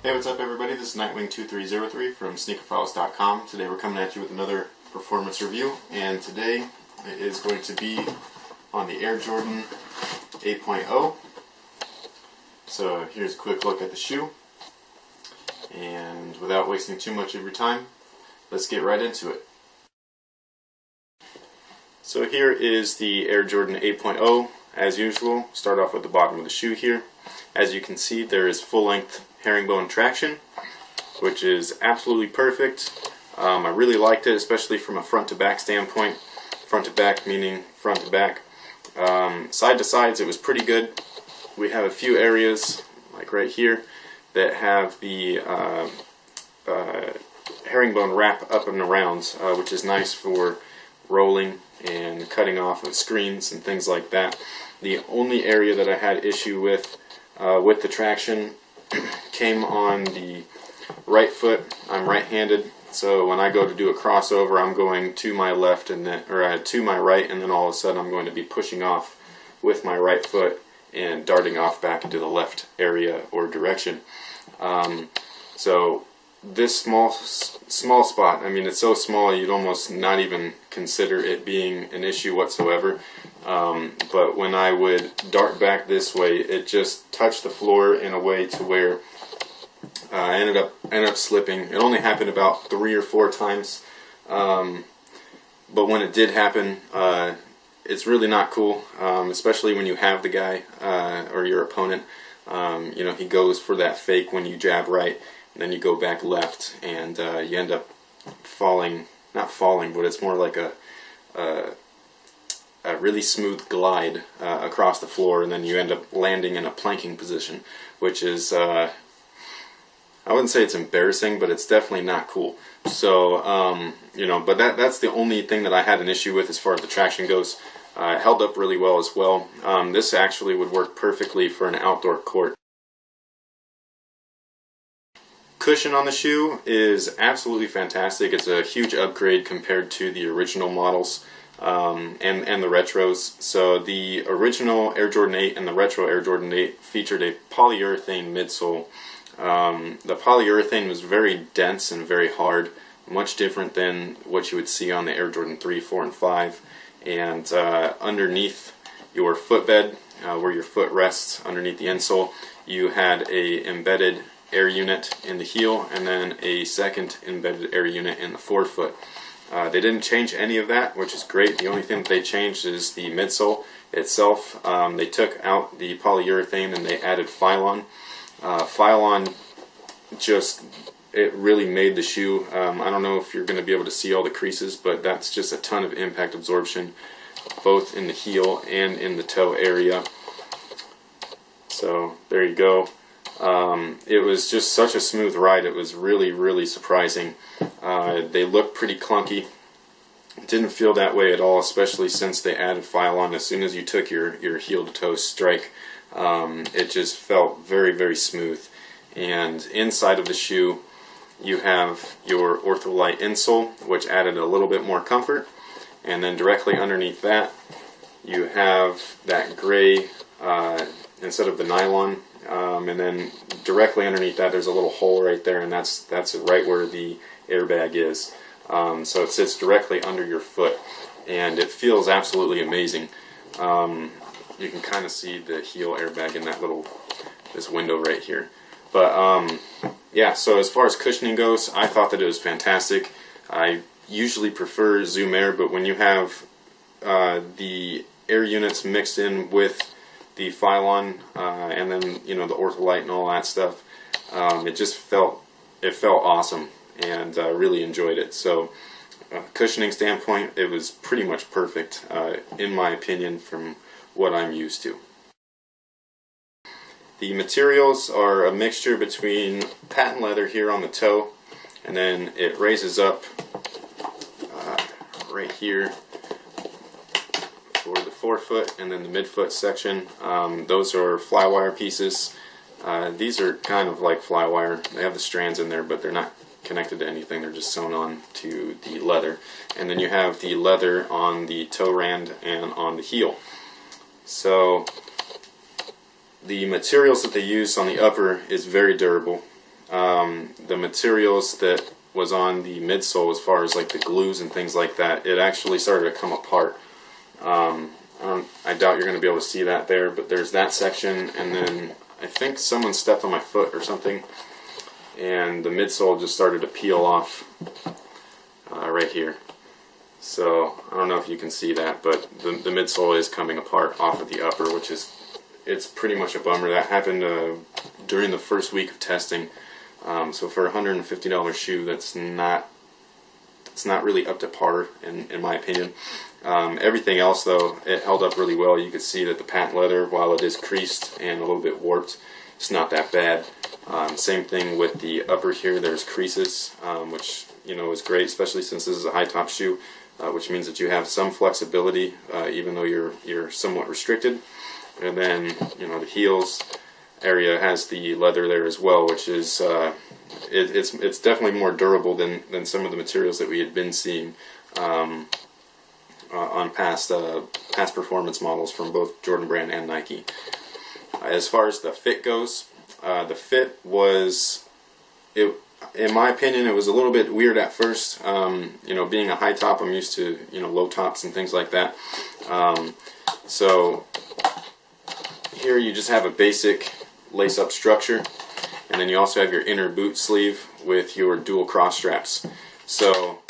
Hey, what's up everybody? This is Nightwing2303 from sneakerfiles.com. Today we're coming at you with another performance review, and today it is going to be on the Air Jordan 8.0. So here's a quick look at the shoe, and without wasting too much of your time, let's get right into it. So here is the Air Jordan 8.0. As usual, start off with the bottom of the shoe here. As you can see, there is full-length herringbone traction, which is absolutely perfect. I really liked it, especially from a front-to-back standpoint. Front-to-back meaning front-to-back. Side to sides, it was pretty good. We have a few areas, like right here, that have the herringbone wrap up and around, which is nice for rolling and cutting off of screens and things like that. The only area that I had issue with the traction came on the right foot. I'm right-handed, so when I go to do a crossover, I'm going to my left and then, or to my right, and then all of a sudden I'm going to be pushing off with my right foot and darting off back into the left area or direction. So this small spot, I mean, it's so small you'd almost not even consider it being an issue whatsoever. But when I would dart back this way, it just touched the floor in a way to where I ended up slipping. It only happened about 3 or 4 times, but when it did happen, it's really not cool, especially when you have the guy or your opponent. You know, he goes for that fake when you jab right, and then you go back left, and you end up falling. Not falling, but it's more like a really smooth glide across the floor, and then you end up landing in a planking position, which is, I wouldn't say it's embarrassing, but it's definitely not cool. So, you know, but that's the only thing that I had an issue with as far as the traction goes. It held up really well as well. This actually would work perfectly for an outdoor court. Cushion on the shoe is absolutely fantastic. It's a huge upgrade compared to the original models and the retros. So the original Air Jordan 8 and the retro Air Jordan 8 featured a polyurethane midsole. The polyurethane was very dense and very hard, much different than what you would see on the Air Jordan 3, 4, and 5. And underneath your footbed, where your foot rests underneath the insole, you had a embedded air unit in the heel, and then a second embedded air unit in the forefoot. They didn't change any of that, which is great. The only thing that they changed is the midsole itself. They took out the polyurethane and they added Phylon. Phylon just, it really made the shoe. I don't know if you're going to be able to see all the creases, but that's just a ton of impact absorption, both in the heel and in the toe area. So there you go. It was just such a smooth ride. It was really, really surprising. They looked pretty clunky. It didn't feel that way at all, especially since they added Phylon. As soon as you took your heel to toe strike, it just felt very, very smooth. And inside of the shoe, you have your Ortholite insole, which added a little bit more comfort. And then directly underneath that, you have that gray instead of the nylon. And then directly underneath that, there's a little hole right there, and that's right where the airbag is. So it sits directly under your foot, and it feels absolutely amazing. You can kind of see the heel airbag in this window right here. But yeah, so as far as cushioning goes, I thought that it was fantastic. I usually prefer Zoom Air, but when you have the air units mixed in with the Phylon and then, you know, the Ortholite and all that stuff, it just felt awesome, and I really enjoyed it. So cushioning standpoint, it was pretty much perfect in my opinion from what I'm used to. The materials are a mixture between patent leather here on the toe, and then it raises up right here for the forefoot, and then the midfoot section. Those are flywire pieces. These are kind of like flywire. They have the strands in there, but they're not connected to anything. They're just sewn on to the leather. And then you have the leather on the toe rand and on the heel. So the materials that they use on the upper is very durable. the materials that was on the midsole, as far as like the glues and things like that, it actually started to come apart. I doubt you're going to be able to see that there, but there's that section, and then I think someone stepped on my foot or something, and the midsole just started to peel off right here. So I don't know if you can see that, but the midsole is coming apart off of the upper, which is, it's pretty much a bummer. That happened during the first week of testing. So for a $150 shoe, that's not really up to par in my opinion. Everything else though, it held up really well. You could see that the patent leather, while it is creased and a little bit warped, it's not that bad. Same thing with the upper here. There's creases, which is great, especially since this is a high top shoe, which means that you have some flexibility, even though you're somewhat restricted. And then the heels area has the leather there as well, which is it's definitely more durable than some of the materials that we had been seeing on past performance models from both Jordan Brand and Nike. As far as the fit goes, the fit was, in my opinion, it was a little bit weird at first. Being a high top, I'm used to low tops and things like that. So here you just have a basic lace-up structure, and then you also have your inner boot sleeve with your dual cross straps. So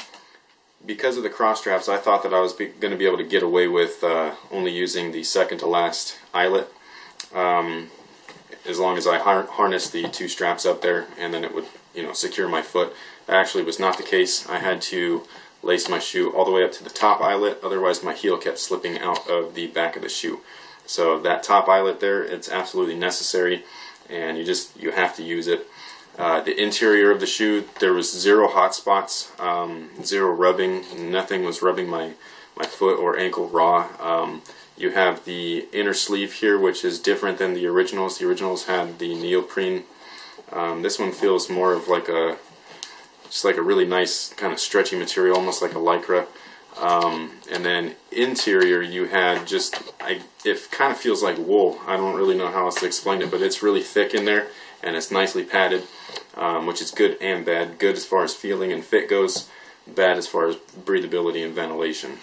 because of the cross straps, I thought that I was going to be able to get away with only using the second to last eyelet, as long as I harnessed the two straps up there, and then it would secure my foot. That actually was not the case. I had to lace my shoe all the way up to the top eyelet, otherwise my heel kept slipping out of the back of the shoe. So that top eyelet there, it's absolutely necessary, and you have to use it. The interior of the shoe, there was zero hot spots, zero rubbing, nothing was rubbing my foot or ankle raw. You have the inner sleeve here, which is different than the originals. The originals had the neoprene. This one feels more of just like a really nice kind of stretchy material, almost like a Lycra. And then interior, you had it kind of feels like wool. I don't really know how else to explain it, but it's really thick in there, and it's nicely padded, which is good and bad. Good as far as feeling and fit goes, bad as far as breathability and ventilation.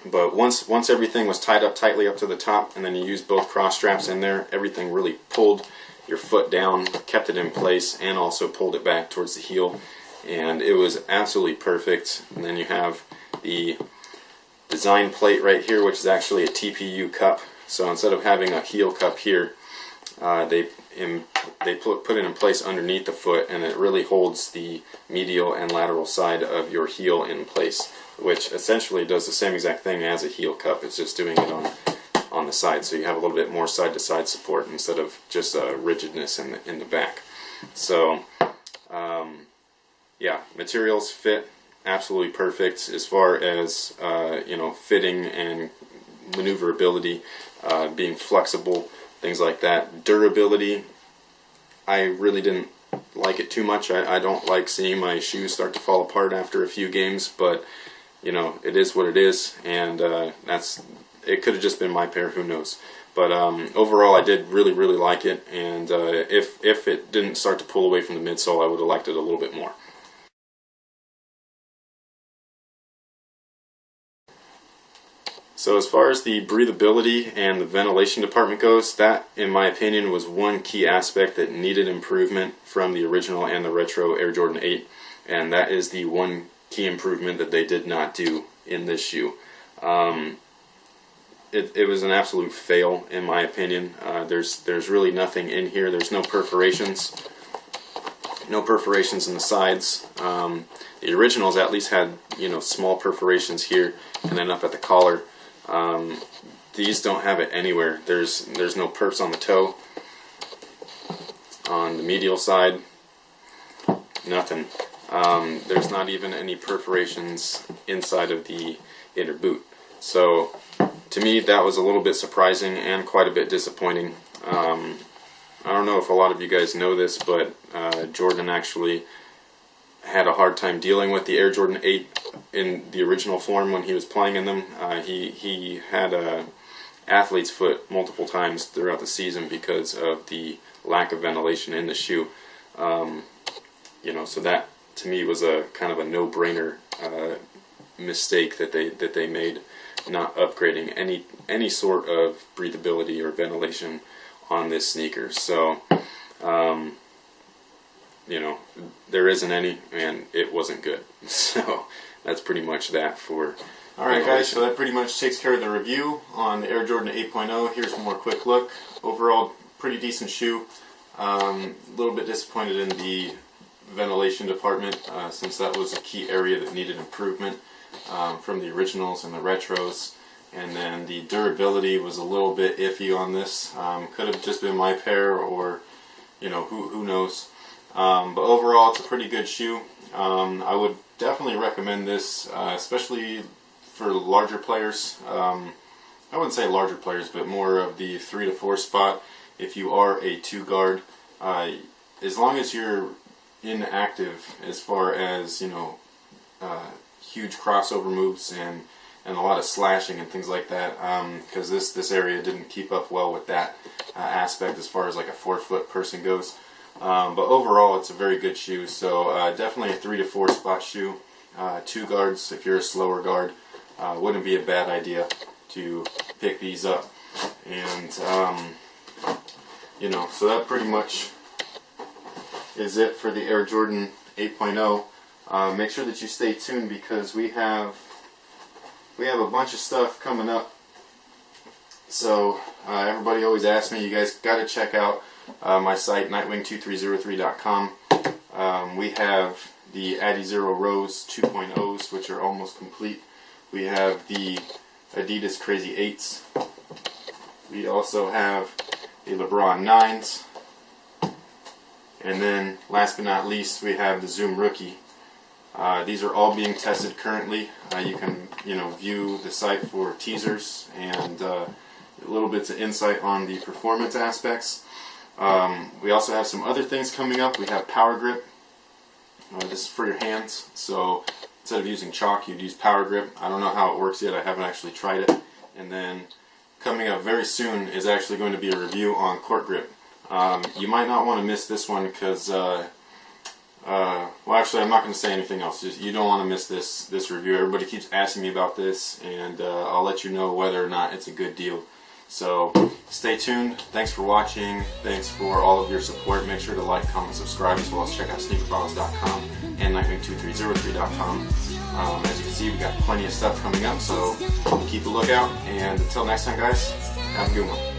But once everything was tied up tightly up to the top, and then you used both cross straps in there, everything really pulled your foot down, kept it in place, and also pulled it back towards the heel. And it was absolutely perfect. And then you have the design plate right here, which is actually a TPU cup. So instead of having a heel cup here, they put it in place underneath the foot, and it really holds the medial and lateral side of your heel in place, which essentially does the same exact thing as a heel cup. It's just doing it on the side, so you have a little bit more side-to-side support instead of just rigidness in the back. So yeah, materials fit absolutely perfect as far as fitting and maneuverability, being flexible, things like that. Durability, I really didn't like it too much. I don't like seeing my shoes start to fall apart after a few games, but it is what it is, and it could have just been my pair, who knows. But overall, I did really like it, and if it didn't start to pull away from the midsole, I would have liked it a little bit more. So as far as the breathability and the ventilation department goes, that, in my opinion, was one key aspect that needed improvement from the original and the retro Air Jordan 8, and that is the one key improvement that they did not do in this shoe. It was an absolute fail, in my opinion. There's really nothing in here. There's no perforations. No perforations in the sides. The originals at least had small perforations here and then up at the collar. These don't have it anywhere. There's no perfs on the toe. On the medial side, nothing. There's not even any perforations inside of the inner boot. So to me, that was a little bit surprising and quite a bit disappointing. I don't know if a lot of you guys know this, but Jordan actually had a hard time dealing with the Air Jordan 8 in the original form when he was playing in them. He had a athlete's foot multiple times throughout the season because of the lack of ventilation in the shoe. You know, so that to me was a kind of a no-brainer mistake that they made, not upgrading any sort of breathability or ventilation on this sneaker. So you know, there isn't any, and it wasn't good. So that's pretty much that for. Alright guys, so that pretty much takes care of the review on the Air Jordan 8.0. Here's one more quick look. Overall, pretty decent shoe. A little bit disappointed in the ventilation department, since that was a key area that needed improvement from the originals and the retros. And then the durability was a little bit iffy on this. Could have just been my pair, or you know, who knows. But overall, it's a pretty good shoe. I would definitely recommend this, especially for larger players. I wouldn't say larger players, but more of the 3 to 4 spot. If you are a 2 guard, as long as you're inactive as far as, you know, huge crossover moves and a lot of slashing and things like that, because this area didn't keep up well with that aspect as far as like a 4-foot person goes. But overall, it's a very good shoe. So definitely a 3 to 4 spot shoe. 2 guards, if you're a slower guard, wouldn't be a bad idea to pick these up. And you know, so that pretty much is it for the Air Jordan 8.0. Make sure that you stay tuned, because we have a bunch of stuff coming up. So everybody always asks me, you guys got to check out my site, nightwing2303.com. We have the Adizero Rose 2.0s, which are almost complete. We have the Adidas Crazy 8s. We also have the LeBron 9s. And then, last but not least, we have the Zoom Rookie. These are all being tested currently. You can, you know, view the site for teasers and little bits of insight on the performance aspects. We also have some other things coming up. We have Power Grip. This is for your hands, so instead of using chalk, you'd use Power Grip. I don't know how it works yet. I haven't actually tried it. And then coming up very soon is actually going to be a review on Court Grip. You might not want to miss this one, because well, actually, I'm not going to say anything else. You don't want to miss this review. Everybody keeps asking me about this, and I'll let you know whether or not it's a good deal. So stay tuned. Thanks for watching. Thanks for all of your support. Make sure to like, comment, subscribe, as well as check out sneakerbottles.com and nightwing2303.com. As you can see, we got plenty of stuff coming up, so keep a lookout. And until next time, guys, have a good one.